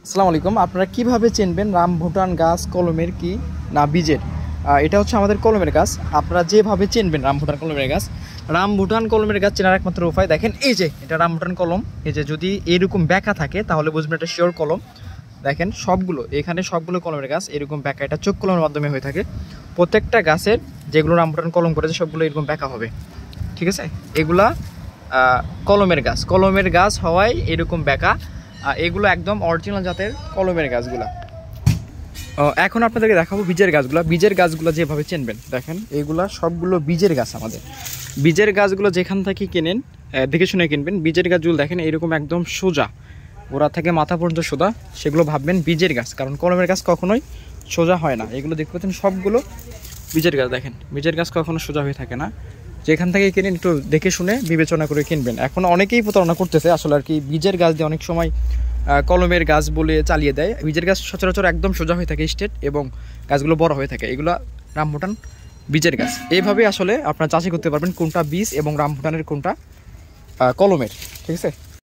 আসসালামু আলাইকুম। আপনারা কিভাবে চিনবেন রামভুটান গাছ কলমের কি না বীজের? এটা হচ্ছে আমাদের কলমের গাছ। আপনারা যেভাবে চিনবেন রামভুটান কলমের গাছ, রামভুটান কলমের গাছ চেনার একমাত্র উপায় দেখেন, এই যে এটা রামভুটান কলম। এই যে যদি এরকম ব্যাকা থাকে তাহলে বুঝবেন এটা শিওর কলম। দেখেন সবগুলো এখানে সবগুলো কলমের গাছ এরকম ব্যাকা, এটা চোখ কলমের মাধ্যমে হয়ে থাকে। প্রত্যেকটা গাছের যেগুলো রামভুটান কলম করেছে সবগুলো এরকম ব্যাকা হবে, ঠিক আছে? এগুলা কলমের গাছ, কলমের গাছ হওয়ায় এরকম ব্যাকা। এগুলো একদম অরিজিনাল জাতের কলমের গাছগুলা। এখন আপনাদেরকে দেখাবো বীজের গাছগুলো। বীজের গাছগুলো যেভাবে চিনবেন দেখেন, এগুলা সবগুলো বীজের গাছ। আমাদের বীজের গাছগুলো যেখান থেকে কেনেন দেখে শুনে কিনবেন। বীজের গাছগুলো দেখেন এরকম একদম সোজা, গোড়া থেকে মাথা পর্যন্ত সোজা, সেগুলো ভাববেন বীজের গাছ, কারণ কলমের গাছ কখনোই সোজা হয় না। এগুলো দেখতে পাচ্ছেন সবগুলো বীজের গাছ। দেখেন বীজের গাছ কখনো সোজা হয়ে থাকে না। যেখান থেকে কিনেন একটু দেখে শুনে বিবেচনা করে কিনবেন। এখন অনেকেই প্রতারণা করতেছে আসলে আর কি, বীজের গাছ দিয়ে অনেক সময় কলমের গাছ বলে চালিয়ে দেয়। বীজের গাছ সচরাচর একদম সোজা হয়ে থাকে স্ট্রেট, এবং গাছগুলো বড় হয়ে থাকে। এগুলো রামভুটান বীজের গাছ। এইভাবে আসলে আপনারা যাচাই করতে পারবেন কোনটা বীজ এবং রামভুটানের কোনটা কলমের, ঠিক আছে?